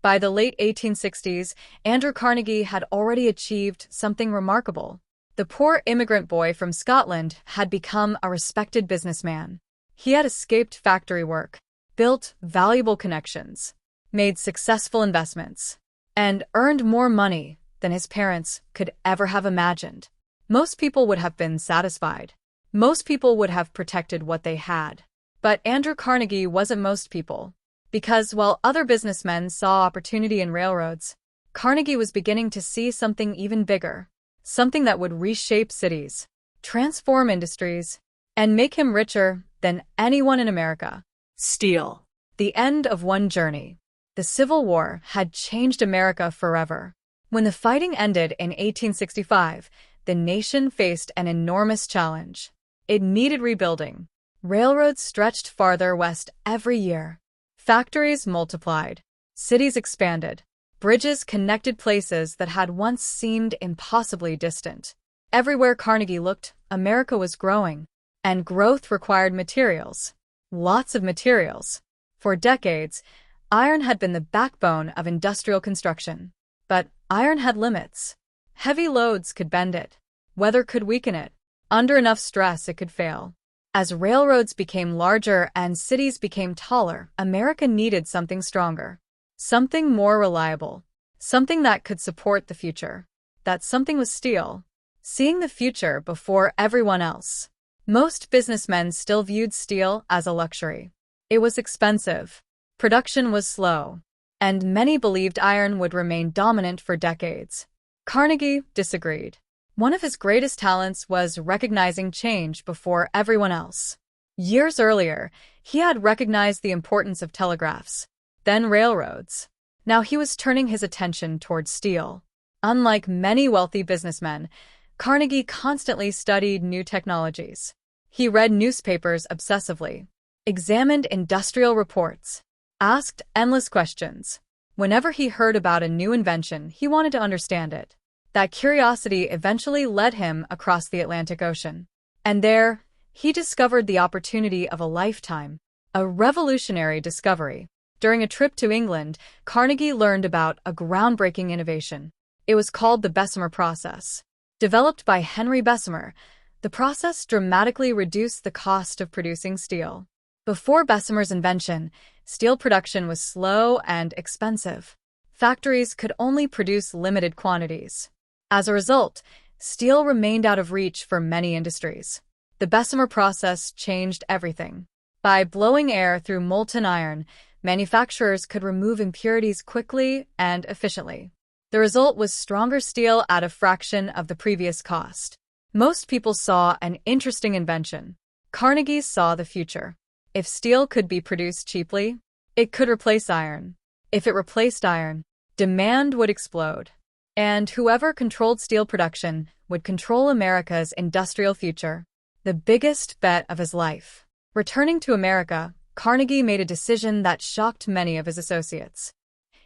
By the late 1860s, Andrew Carnegie had already achieved something remarkable. The poor immigrant boy from Scotland had become a respected businessman. He had escaped factory work, built valuable connections, made successful investments, and earned more money than his parents could ever have imagined. Most people would have been satisfied. Most people would have protected what they had. But Andrew Carnegie wasn't most people. Because while other businessmen saw opportunity in railroads, Carnegie was beginning to see something even bigger, something that would reshape cities, transform industries, and make him richer than anyone in America. Steel. The end of one journey. The Civil War had changed America forever. When the fighting ended in 1865, the nation faced an enormous challenge. It needed rebuilding. Railroads stretched farther west every year. Factories multiplied. Cities expanded. Bridges connected places that had once seemed impossibly distant. Everywhere Carnegie looked, America was growing. And growth required materials. Lots of materials. For decades, iron had been the backbone of industrial construction. But iron had limits. Heavy loads could bend it. Weather could weaken it. Under enough stress, it could fail. As railroads became larger and cities became taller, America needed something stronger. Something more reliable. Something that could support the future. That something was steel. Seeing the future before everyone else. Most businessmen still viewed steel as a luxury. It was expensive. Production was slow. And many believed iron would remain dominant for decades. Carnegie disagreed. One of his greatest talents was recognizing change before everyone else. Years earlier, he had recognized the importance of telegraphs, then railroads. Now he was turning his attention towards steel. Unlike many wealthy businessmen, Carnegie constantly studied new technologies. He read newspapers obsessively, examined industrial reports, asked endless questions. Whenever he heard about a new invention, he wanted to understand it. That curiosity eventually led him across the Atlantic Ocean. And there, he discovered the opportunity of a lifetime, a revolutionary discovery. During a trip to England, Carnegie learned about a groundbreaking innovation. It was called the Bessemer process. Developed by Henry Bessemer, the process dramatically reduced the cost of producing steel. Before Bessemer's invention, steel production was slow and expensive. Factories could only produce limited quantities. As a result, steel remained out of reach for many industries. The Bessemer process changed everything. By blowing air through molten iron, manufacturers could remove impurities quickly and efficiently. The result was stronger steel at a fraction of the previous cost. Most people saw an interesting invention. Carnegie saw the future. If steel could be produced cheaply, it could replace iron. If it replaced iron, demand would explode. And whoever controlled steel production would control America's industrial future. The biggest bet of his life. Returning to America, Carnegie made a decision that shocked many of his associates.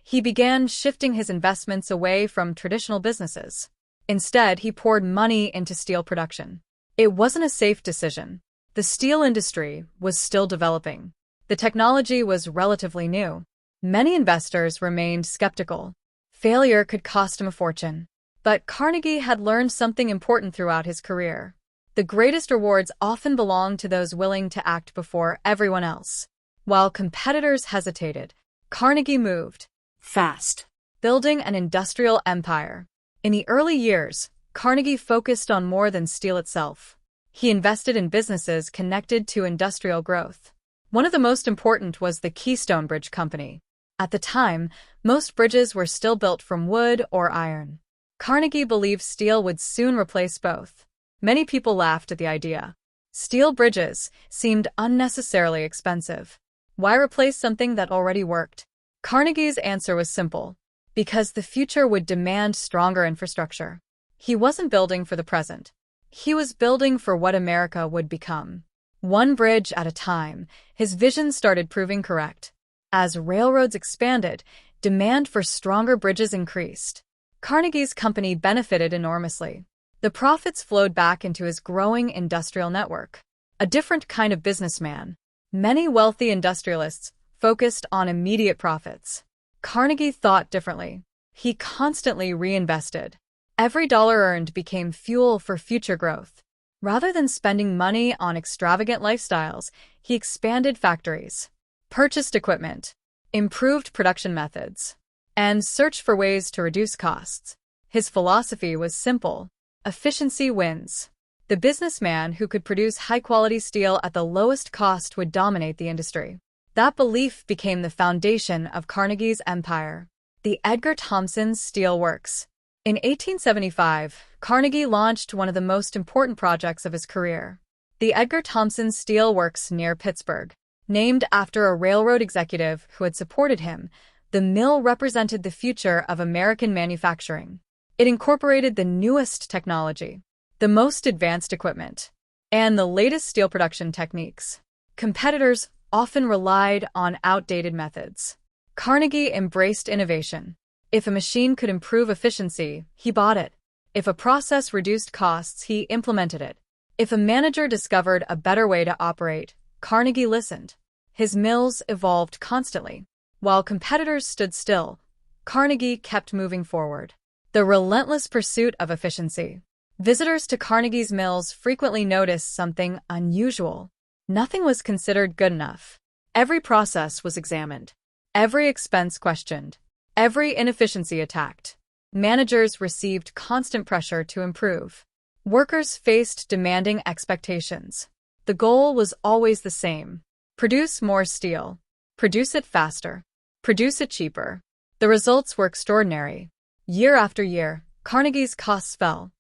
He began shifting his investments away from traditional businesses. Instead, he poured money into steel production. It wasn't a safe decision. The steel industry was still developing. The technology was relatively new. Many investors remained skeptical. Failure could cost him a fortune. But Carnegie had learned something important throughout his career. The greatest rewards often belong to those willing to act before everyone else. While competitors hesitated, Carnegie moved fast, building an industrial empire. In the early years, Carnegie focused on more than steel itself. He invested in businesses connected to industrial growth. One of the most important was the Keystone Bridge Company. At the time, most bridges were still built from wood or iron. Carnegie believed steel would soon replace both. Many people laughed at the idea. Steel bridges seemed unnecessarily expensive. Why replace something that already worked? Carnegie's answer was simple. Because the future would demand stronger infrastructure. He wasn't building for the present. He was building for what America would become. One bridge at a time, his vision started proving correct. As railroads expanded, demand for stronger bridges increased. Carnegie's company benefited enormously. The profits flowed back into his growing industrial network. A different kind of businessman. Many wealthy industrialists focused on immediate profits. Carnegie thought differently. He constantly reinvested. Every dollar earned became fuel for future growth. Rather than spending money on extravagant lifestyles, he expanded factories, purchased equipment, improved production methods, and searched for ways to reduce costs. His philosophy was simple: efficiency wins. The businessman who could produce high-quality steel at the lowest cost would dominate the industry. That belief became the foundation of Carnegie's empire. The Edgar Thomson Steel Works. In 1875, Carnegie launched one of the most important projects of his career, the Edgar Thomson Steel Works near Pittsburgh. Named after a railroad executive who had supported him, the mill represented the future of American manufacturing. It incorporated the newest technology, the most advanced equipment, and the latest steel production techniques. Competitors often relied on outdated methods. Carnegie embraced innovation. If a machine could improve efficiency, he bought it. If a process reduced costs, he implemented it. If a manager discovered a better way to operate, Carnegie listened. His mills evolved constantly. While competitors stood still, Carnegie kept moving forward. The relentless pursuit of efficiency. Visitors to Carnegie's mills frequently noticed something unusual. Nothing was considered good enough. Every process was examined. Every expense questioned. Every inefficiency attacked. Managers received constant pressure to improve. Workers faced demanding expectations. The goal was always the same: produce more steel. Produce it faster. Produce it cheaper. The results were extraordinary. Year after year, Carnegie's costs fell.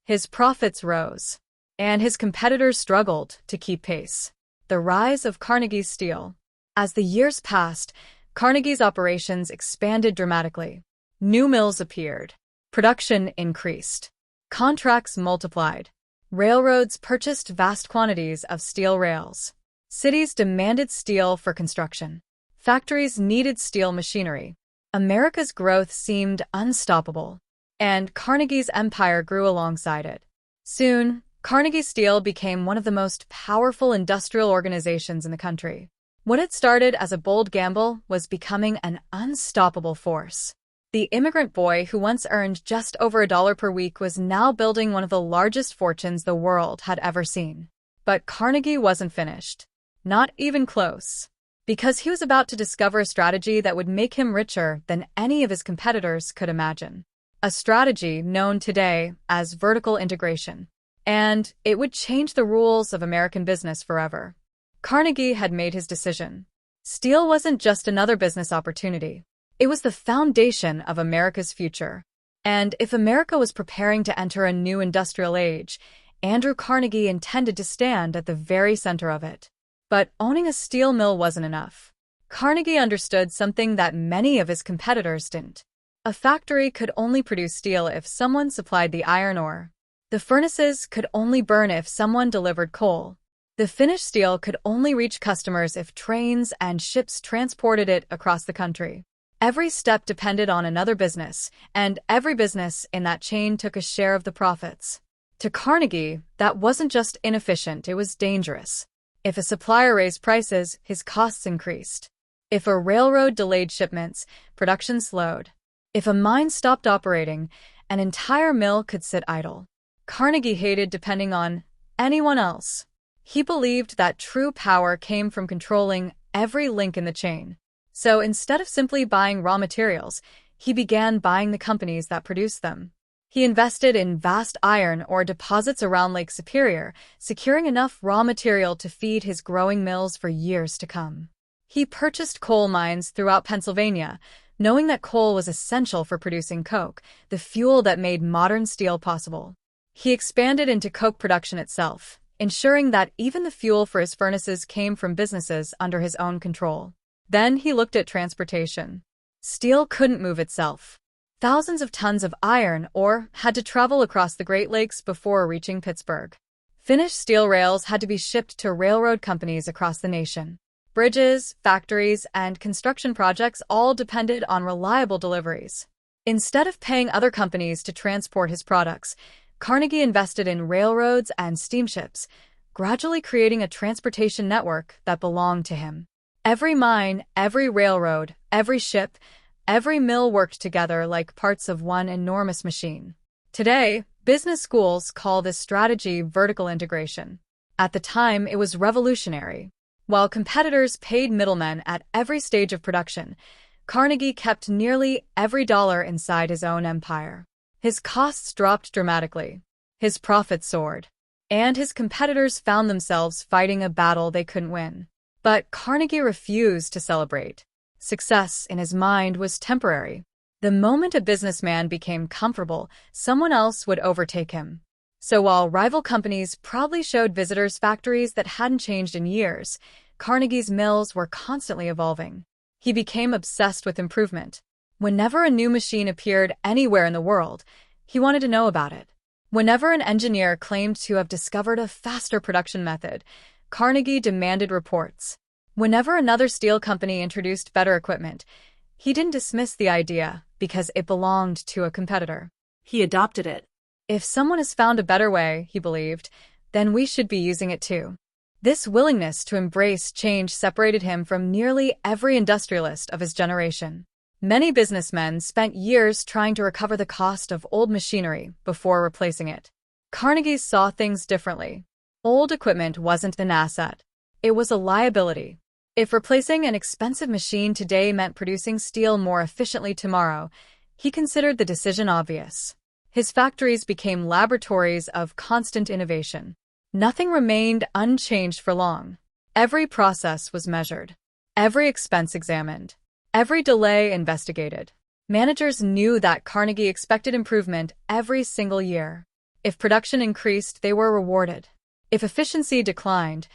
His profits rose, and his competitors struggled to keep pace. The rise of Carnegie Steel. As the years passed, Carnegie's operations expanded dramatically. New mills appeared. Production increased. Contracts multiplied. Railroads purchased vast quantities of steel rails. Cities demanded steel for construction. Factories needed steel machinery. America's growth seemed unstoppable, and Carnegie's empire grew alongside it. Soon, Carnegie Steel became one of the most powerful industrial organizations in the country. What had started as a bold gamble was becoming an unstoppable force. The immigrant boy who once earned just over $1 per week was now building one of the largest fortunes the world had ever seen. But Carnegie wasn't finished. Not even close. Because he was about to discover a strategy that would make him richer than any of his competitors could imagine. A strategy known today as vertical integration. And it would change the rules of American business forever. Carnegie had made his decision. Steel wasn't just another business opportunity. It was the foundation of America's future. And if America was preparing to enter a new industrial age, Andrew Carnegie intended to stand at the very center of it. But owning a steel mill wasn't enough. Carnegie understood something that many of his competitors didn't. A factory could only produce steel if someone supplied the iron ore. The furnaces could only burn if someone delivered coal. The finished steel could only reach customers if trains and ships transported it across the country. Every step depended on another business, and every business in that chain took a share of the profits. To Carnegie, that wasn't just inefficient, it was dangerous. If a supplier raised prices, his costs increased. If a railroad delayed shipments, production slowed. If a mine stopped operating, an entire mill could sit idle. Carnegie hated depending on anyone else. He believed that true power came from controlling every link in the chain. So instead of simply buying raw materials, he began buying the companies that produced them. He invested in vast iron ore deposits around Lake Superior, securing enough raw material to feed his growing mills for years to come. He purchased coal mines throughout Pennsylvania, knowing that coal was essential for producing coke, the fuel that made modern steel possible. He expanded into coke production itself, ensuring that even the fuel for his furnaces came from businesses under his own control. Then he looked at transportation. Steel couldn't move itself. Thousands of tons of iron ore had to travel across the Great Lakes before reaching Pittsburgh. Finished steel rails had to be shipped to railroad companies across the nation. Bridges, factories, and construction projects all depended on reliable deliveries. Instead of paying other companies to transport his products, Carnegie invested in railroads and steamships, gradually creating a transportation network that belonged to him. Every mine, every railroad, every ship, every mill worked together like parts of one enormous machine. Today, business schools call this strategy vertical integration. At the time, it was revolutionary. While competitors paid middlemen at every stage of production, Carnegie kept nearly every dollar inside his own empire. His costs dropped dramatically. His profits soared. And his competitors found themselves fighting a battle they couldn't win. But Carnegie refused to celebrate. Success, in his mind, was temporary. The moment a businessman became comfortable, someone else would overtake him. So while rival companies proudly showed visitors factories that hadn't changed in years, Carnegie's mills were constantly evolving. He became obsessed with improvement. Whenever a new machine appeared anywhere in the world, he wanted to know about it. Whenever an engineer claimed to have discovered a faster production method, Carnegie demanded reports. Whenever another steel company introduced better equipment, he didn't dismiss the idea because it belonged to a competitor. He adopted it. If someone has found a better way, he believed, then we should be using it too. This willingness to embrace change separated him from nearly every industrialist of his generation. Many businessmen spent years trying to recover the cost of old machinery before replacing it. Carnegie saw things differently. Old equipment wasn't an asset. It was a liability. If replacing an expensive machine today meant producing steel more efficiently tomorrow, he considered the decision obvious. His factories became laboratories of constant innovation. Nothing remained unchanged for long. Every process was measured. Every expense examined. Every delay investigated. Managers knew that Carnegie expected improvement every single year. If production increased, they were rewarded. If efficiency declined,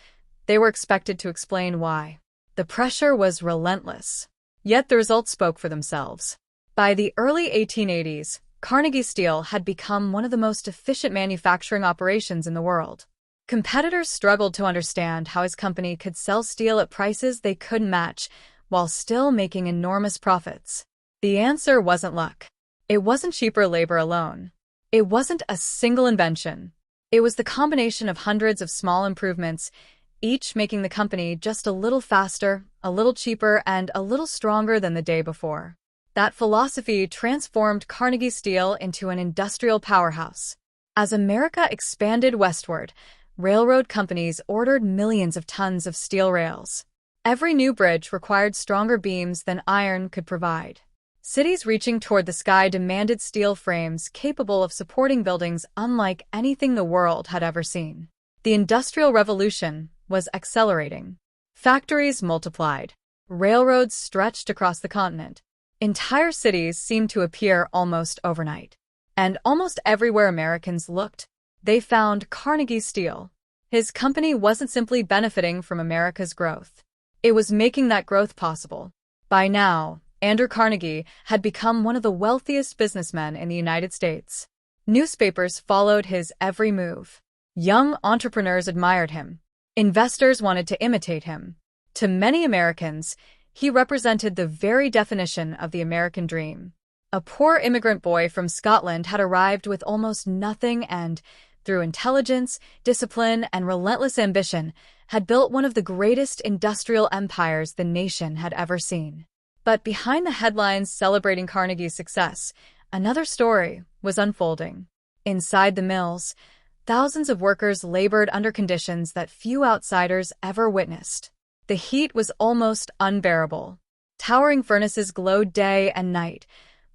they were expected to explain why. The pressure was relentless. Yet the results spoke for themselves. By the early 1880s, Carnegie Steel had become one of the most efficient manufacturing operations in the world. Competitors struggled to understand how his company could sell steel at prices they couldn't match while still making enormous profits. The answer wasn't luck. It wasn't cheaper labor alone. It wasn't a single invention. It was the combination of hundreds of small improvements, each making the company just a little faster, a little cheaper, and a little stronger than the day before. That philosophy transformed Carnegie Steel into an industrial powerhouse. As America expanded westward, railroad companies ordered millions of tons of steel rails. Every new bridge required stronger beams than iron could provide. Cities reaching toward the sky demanded steel frames capable of supporting buildings unlike anything the world had ever seen. The Industrial Revolution was accelerating. Factories multiplied. Railroads stretched across the continent. Entire cities seemed to appear almost overnight. And almost everywhere Americans looked, they found Carnegie Steel. His company wasn't simply benefiting from America's growth. It was making that growth possible. By now, Andrew Carnegie had become one of the wealthiest businessmen in the United States. Newspapers followed his every move. Young entrepreneurs admired him. Investors wanted to imitate him. To many Americans, he represented the very definition of the American dream. A poor immigrant boy from Scotland had arrived with almost nothing and, through intelligence, discipline, and relentless ambition, had built one of the greatest industrial empires the nation had ever seen. But behind the headlines celebrating Carnegie's success, another story was unfolding. Inside the mills, thousands of workers labored under conditions that few outsiders ever witnessed. The heat was almost unbearable. Towering furnaces glowed day and night,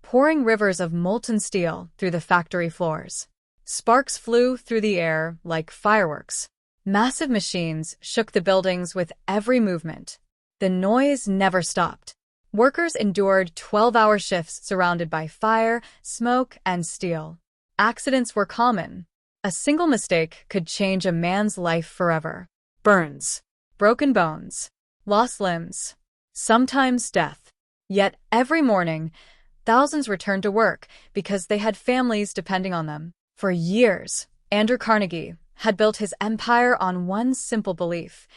pouring rivers of molten steel through the factory floors. Sparks flew through the air like fireworks. Massive machines shook the buildings with every movement. The noise never stopped. Workers endured 12-hour shifts surrounded by fire, smoke, and steel. Accidents were common. A single mistake could change a man's life forever. Burns, broken bones, lost limbs, sometimes death. Yet every morning, thousands returned to work because they had families depending on them. For years, Andrew Carnegie had built his empire on one simple belief: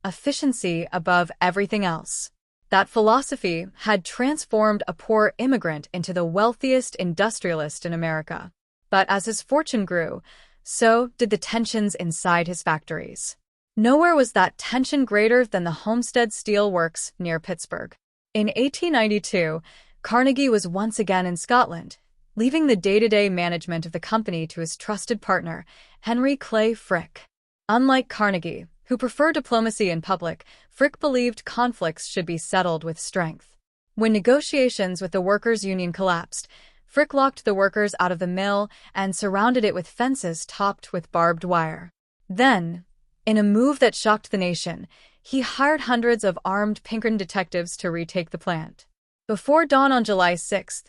efficiency above everything else. That philosophy had transformed a poor immigrant into the wealthiest industrialist in America. But as his fortune grew, so did the tensions inside his factories. Nowhere was that tension greater than the Homestead Steel Works near Pittsburgh. In 1892, Carnegie was once again in Scotland, leaving the day-to-day management of the company to his trusted partner, Henry Clay Frick. Unlike Carnegie, who preferred diplomacy in public, Frick believed conflicts should be settled with strength. When negotiations with the workers' union collapsed, Frick locked the workers out of the mill and surrounded it with fences topped with barbed wire. Then, in a move that shocked the nation, he hired hundreds of armed Pinkerton detectives to retake the plant. Before dawn on July 6,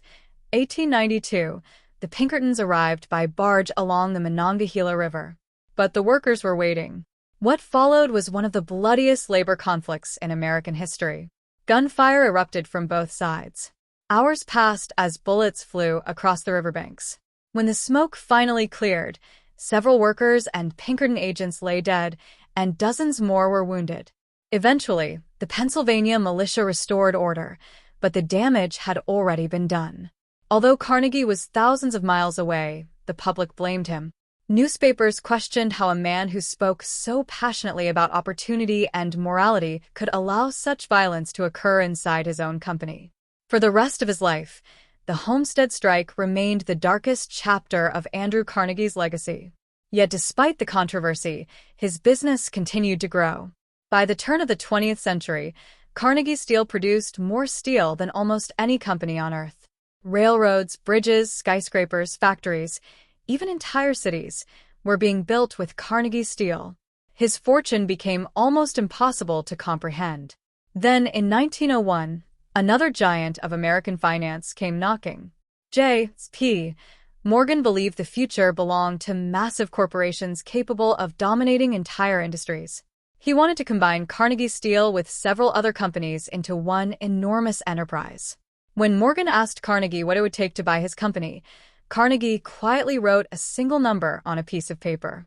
1892, the Pinkertons arrived by barge along the Monongahela River. But the workers were waiting. What followed was one of the bloodiest labor conflicts in American history. Gunfire erupted from both sides. Hours passed as bullets flew across the riverbanks. When the smoke finally cleared, several workers and Pinkerton agents lay dead, and dozens more were wounded. Eventually, the Pennsylvania militia restored order, but the damage had already been done. Although Carnegie was thousands of miles away, the public blamed him. Newspapers questioned how a man who spoke so passionately about opportunity and morality could allow such violence to occur inside his own company. For the rest of his life, the Homestead Strike remained the darkest chapter of Andrew Carnegie's legacy. Yet despite the controversy, his business continued to grow. By the turn of the 20th century, Carnegie Steel produced more steel than almost any company on Earth. Railroads, bridges, skyscrapers, factories, even entire cities, were being built with Carnegie Steel. His fortune became almost impossible to comprehend. Then, in 1901, another giant of American finance came knocking. J.P. Morgan believed the future belonged to massive corporations capable of dominating entire industries. He wanted to combine Carnegie Steel with several other companies into one enormous enterprise. When Morgan asked Carnegie what it would take to buy his company, Carnegie quietly wrote a single number on a piece of paper: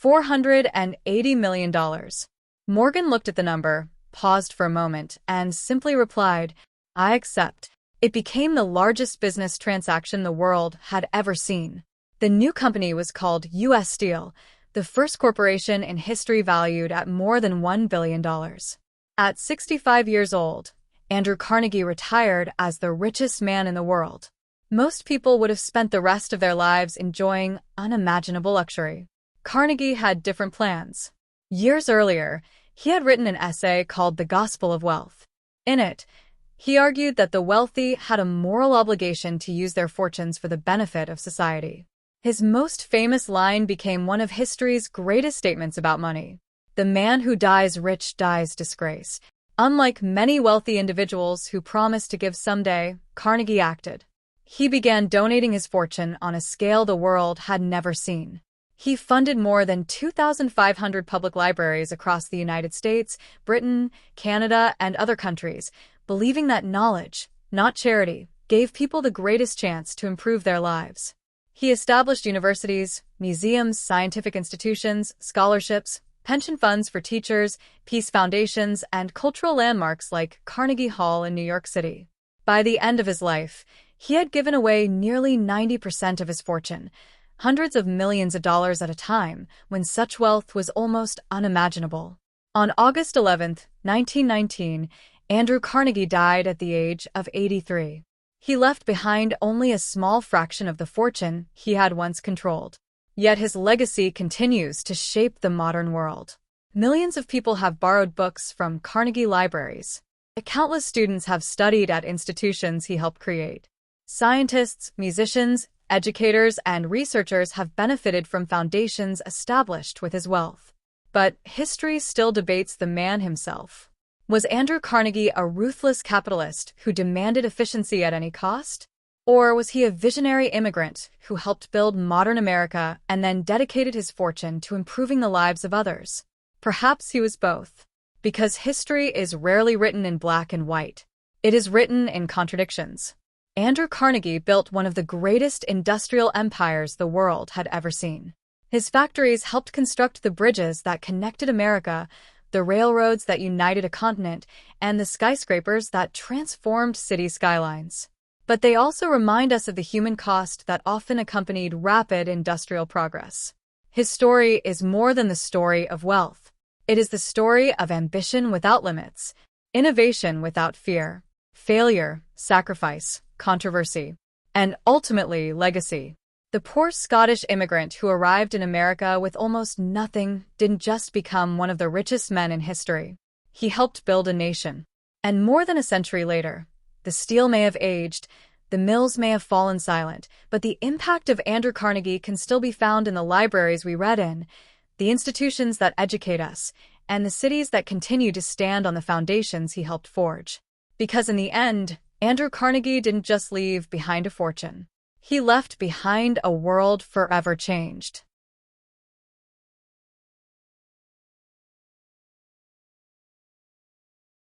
$480 million. Morgan looked at the number, paused for a moment, and simply replied, "I accept." It became the largest business transaction the world had ever seen. The new company was called U.S. Steel, the first corporation in history valued at more than $1 billion. At 65 years old, Andrew Carnegie retired as the richest man in the world. Most people would have spent the rest of their lives enjoying unimaginable luxury. Carnegie had different plans. Years earlier, he had written an essay called The Gospel of Wealth. In it, he argued that the wealthy had a moral obligation to use their fortunes for the benefit of society. His most famous line became one of history's greatest statements about money: "The man who dies rich dies disgraced." Unlike many wealthy individuals who promised to give someday, Carnegie acted. He began donating his fortune on a scale the world had never seen. He funded more than 2,500 public libraries across the United States, Britain, Canada, and other countries, believing that knowledge, not charity, gave people the greatest chance to improve their lives. He established universities, museums, scientific institutions, scholarships, pension funds for teachers, peace foundations, and cultural landmarks like Carnegie Hall in New York City. By the end of his life, he had given away nearly 90% of his fortune, hundreds of millions of dollars at a time, when such wealth was almost unimaginable. On August 11, 1919, Andrew Carnegie died at the age of 83. He left behind only a small fraction of the fortune he had once controlled. Yet his legacy continues to shape the modern world. Millions of people have borrowed books from Carnegie libraries. Countless students have studied at institutions he helped create. Scientists, musicians, educators, and researchers have benefited from foundations established with his wealth. But history still debates the man himself. Was Andrew Carnegie a ruthless capitalist who demanded efficiency at any cost? Or was he a visionary immigrant who helped build modern America and then dedicated his fortune to improving the lives of others? Perhaps he was both. Because history is rarely written in black and white. It is written in contradictions. Andrew Carnegie built one of the greatest industrial empires the world had ever seen. His factories helped construct the bridges that connected America, the railroads that united a continent, and the skyscrapers that transformed city skylines. But they also remind us of the human cost that often accompanied rapid industrial progress. His story is more than the story of wealth. It is the story of ambition without limits, innovation without fear, failure, sacrifice, controversy, and ultimately legacy. The poor Scottish immigrant who arrived in America with almost nothing didn't just become one of the richest men in history. He helped build a nation. And more than a century later, the steel may have aged, the mills may have fallen silent, but the impact of Andrew Carnegie can still be found in the libraries we read in, the institutions that educate us, and the cities that continue to stand on the foundations he helped forge. Because in the end, Andrew Carnegie didn't just leave behind a fortune. He left behind a world forever changed.